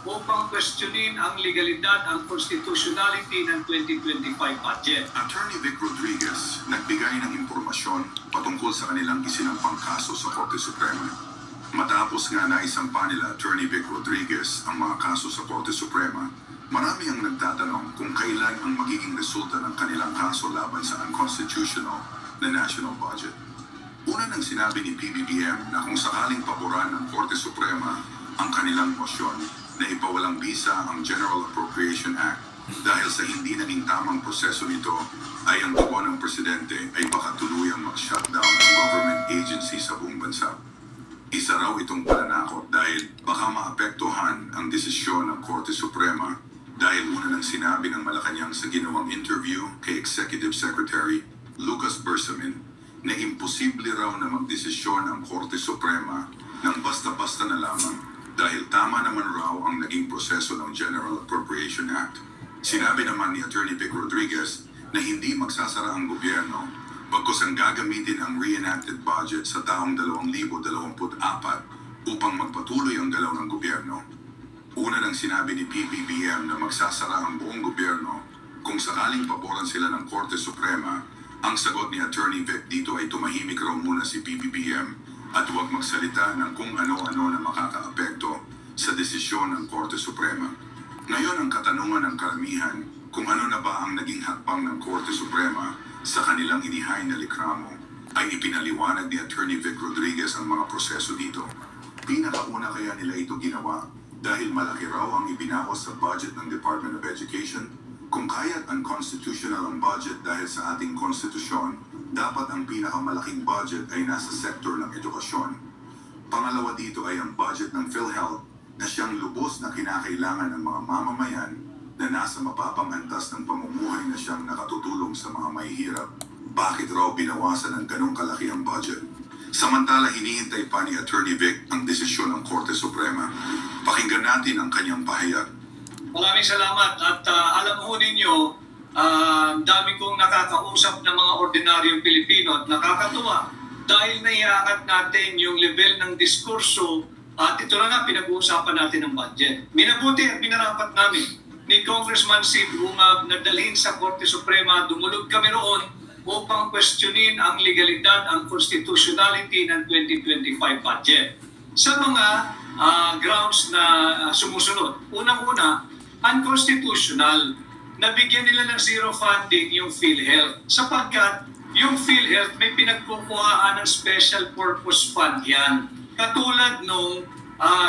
upang questionin ang legalidad, ang constitutionality ng 2025 budget. Attorney Vic Rodriguez nagbigay ng impormasyon patungkol sa kanilang isinampang kaso sa Korte Suprema. Matapos nga naisampa nila Attorney Vic Rodriguez ang mga kaso sa Korte Suprema, marami ang nagtatanong kung kailan ang magiging resulta ng kanilang kaso laban sa unconstitutional na national budget. Una nang sinabi ni PBBM na kung sakaling paboran ng Korte Suprema ang kanilang motion na ipawalang bisa ang General Appropriation Act dahil sa hindi naging tamang proseso nito ay ang tuwa ng Presidente ay baka tuluyang mag-shutdown ng government agency sa buong bansa. Isa raw itong pananakot dahil baka maapektuhan ang desisyon ng Korte Suprema dahil una nang sinabi ng Malacanang sa ginawang interview kay Executive Secretary Lucas Bersamin na imposible raw na magdesisyon ang Korte Suprema ng basta-basta na lamang dahil tama naman raw ang naging proseso ng General Appropriation Act. Sinabi naman ni Attorney Vic Rodriguez na hindi magsasara ang gobyerno bagkus ang gagamitin ang reenacted budget sa taong 2024 upang magpatuloy ang galaw ng gobyerno. Una nang sinabi ni PBBM na magsasara ang buong gobyerno kung sakaling paboran sila ng Korte Suprema. Ang sagot ni Attorney Vic dito ay tumahimik raw muna si PBBM at huwag magsalita ng kung ano-ano na makakaapekto sa desisyon ng Korte Suprema. Ngayon ang katanungan ng karamihan kung ano na ba ang naging hakbang ng Korte Suprema sa kanilang inihain na likramo ay ipinaliwanag ni Attorney Vic Rodriguez ang mga proseso dito. Pinakauna kaya nila ito ginawa dahil malaki raw ang ibinawas sa budget ng Department of Education. Kung kaya't unconstitutional ang budget dahil sa ating konstitusyon, dapat ang pinakamalaking budget ay nasa sektor ng edukasyon. Pangalawa dito ay ang budget ng PhilHealth na siyang lubos na kinakailangan ng mga mamamayan na nasa mapapang antas ng pamumuhay na siyang nakatutulong sa mga mahihirap. Bakit raw binawasan ng ganong kalaki ang budget? Samantala hinihintay pa ni Attorney Vic ang desisyon ng Korte Suprema. Pakinggan natin ang kanyang pahayag. Maraming salamat at alam ho ninyo, dami kong nakakausap ng mga ordinaryong Pilipino at nakakatuwa dahil naiakat natin yung level ng diskurso at ito na nga pinag-uusapan natin ng budget. Minabuti at minarapat namin ni Congressman Sid Ungab na dalhin sa Korte Suprema, dumulog kami roon upang questionin ang legalidad, ang constitutionality ng 2025 budget. Sa mga grounds na sumusunod, unang-una, unconstitutional. Nabigyan nila ng zero funding yung PhilHealth sapagkat yung PhilHealth may pinagkukuhaan ng special purpose fund yan. Katulad nung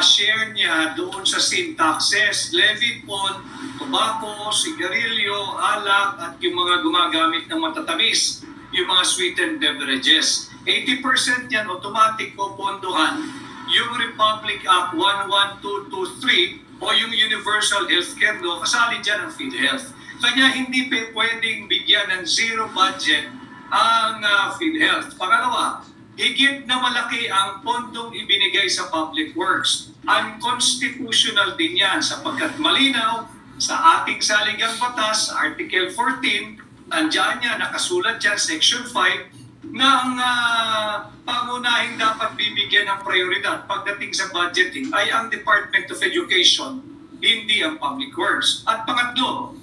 share niya doon sa sin taxes, levy on tobacco, sigarilyo, alak at yung mga gumagamit ng matatamis, yung mga sweetened beverages. 80% yan automatic popondohan yung Republic Act 11223 o yung Universal Healthcare Law, kasali dyan ang PhilHealth. Kanya hindi pwedeng bigyan ng zero budget ang PhilHealth. Pangalawa, higit na malaki ang pondong ibinigay sa public works. Unconstitutional din yan sapagkat malinaw sa ating saligang batas, Article 14, nandiyan niya, nakasulat dyan, Section 5, na ang pangunahing dapat bibigyan ng prioridad pagdating sa budgeting ay ang Department of Education, hindi ang Public Works. At pangatlo,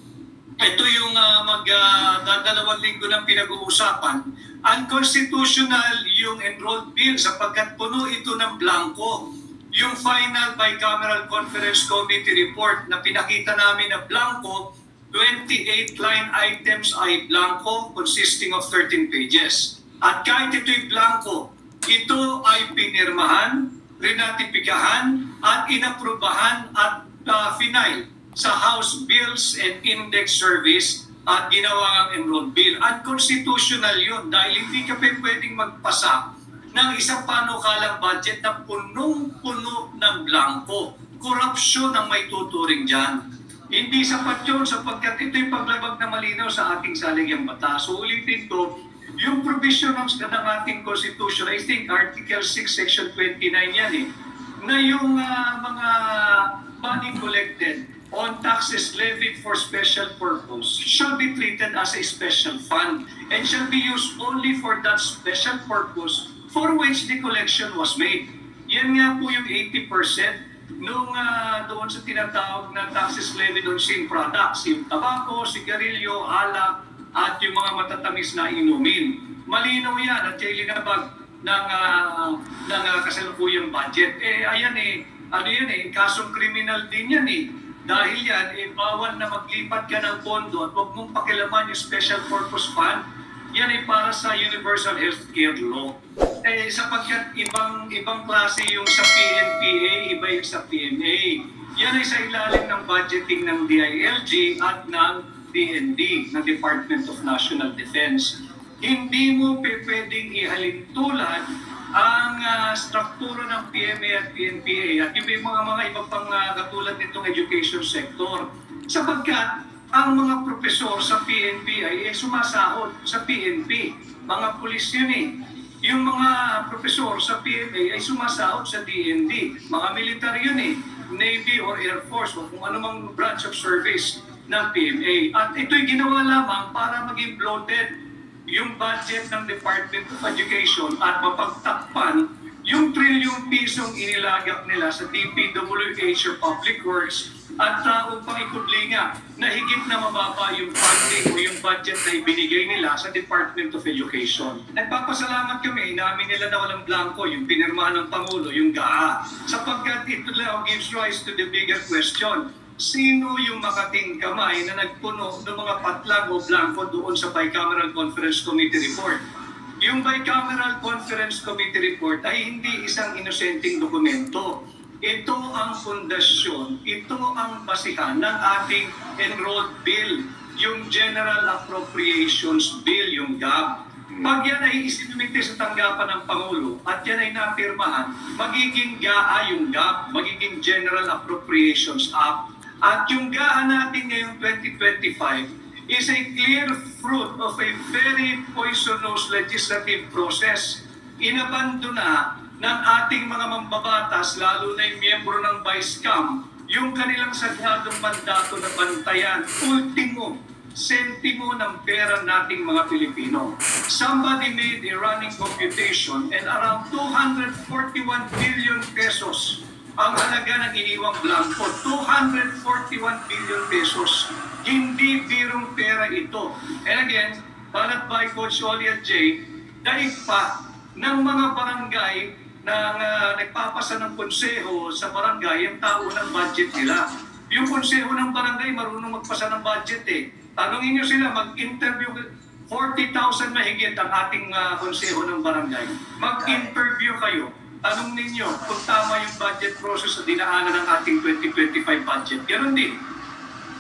ito yung magdadalawang linggo ng pinag-uusapan, unconstitutional yung enrolled bill sapagkat puno ito ng blanco. Yung final bicameral conference committee report na pinakita namin na blanco, 28 line items ay blanco consisting of 13 pages. At kahit ito'y blanco, ito ay pinirmahan, rinatipikahan, at inaprubahan at final sa House Bills and Index Service at ginawa ang enrolled bill. Unconstitutional yun dahil hindi ka pwedeng magpasa ng isang panukalang budget na punong-puno ng blanco. Korupsyon ang may tuturing dyan. Hindi sapat yun sapagkat ito'y paglabag na malinaw sa ating saligang batas. So ulitin ko, yung provision ng ating Constitution, I think Article 6, Section 29 yan na yung mga money collected on taxes levied for special purpose shall be treated as a special fund and shall be used only for that special purpose for which the collection was made. Yan nga po yung 80% doon sa tinatawag na taxes levied on sin products, yung tabako, sigarilyo, alak, at yung mga matatamis na inumin. Malinaw yan at yung linabag ng kasalukuyang budget. Ayan kasong kriminal din yan Dahil yan, bawal na maglipat ka ng pondo at huwag mong pakilaman yung special purpose fund. Yan para sa Universal Healthcare Law. Sapagkat ibang klase yung sa PNPA, iba yung sa PMA. Yan ay sa ilalim ng budgeting ng DILG at ng DND, ng Department of National Defense. Hindi mo pwedeng ihalintulad ang struktura ng PMA at PNPA at yung mga iba pang katulad nitong education sector. Sapagkat ang mga profesor sa PNP ay sumasahod sa PNP. Mga pulis yun Yung mga profesor sa PMA ay sumasahod sa DND. Mga military yun Navy or Air Force o kung anumang branch of service ng PMA. At ito'y ginawa lamang para maging bloated yung budget ng Department of Education at mapagtakpan yung trilyong pisong inilagak nila sa DPWH or Public Works at upang ikudlinga na higit na mababa yung funding o yung budget na ibinigay nila sa Department of Education. Nagpapasalamat kami, inamin nila na walang blanco yung pinirmahan ng Pangulo, yung GAA, sapagkat ito lang gives rise to the bigger question. Sino yung makating kamay na nagpuno ng mga patlang o blanco doon sa Bicameral Conference Committee report? Yung Bicameral Conference Committee report ay hindi isang inosenteng dokumento. Ito ang pundasyon, ito ang basihan ng ating enrolled bill, yung General Appropriations Bill, yung GAB. Pag yan ay isinumite sa tanggapan ng Pangulo at yan ay napirmahan, magiging GAA yung GAB, magiging General Appropriations Act. At yung GAA natin ngayong 2025 is a clear fruit of a very poisonous legislative process. Inabandona ng ating mga mambabatas, lalo na yung miyembro ng Vice-Cam, yung kanilang sadyadong mandato na bantayan, ultimo, sentimo ng pera nating mga Pilipino. Somebody made a running computation and around 241 billion pesos ang halaga ng iniwang blanco, 241 billion pesos. Hindi birong pera ito. And again, balat by Coach Oliat J, daig pa ng mga barangay na nagpapasa ng konseho sa barangay ang tao ng budget nila. Yung konseho ng barangay marunong magpasa ng budget Tanungin nyo sila, mag-interview, 40,000 mahigit ang ating konseho ng barangay. Mag-interview kayo. Tanong ninyo kung tama yung budget process sa dinaanan ng ating 2025 budget. Ganon din,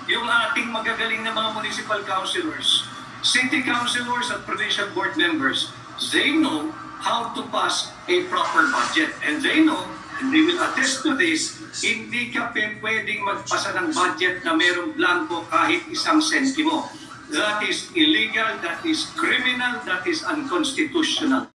yung ating magagaling na mga municipal councilors, city councilors at provincial board members, they know how to pass a proper budget. And they know, and they will attest to this, hindi ka pwedeng magpasa ng budget na merong blanco kahit isang sentimo. That is illegal, that is criminal, that is unconstitutional.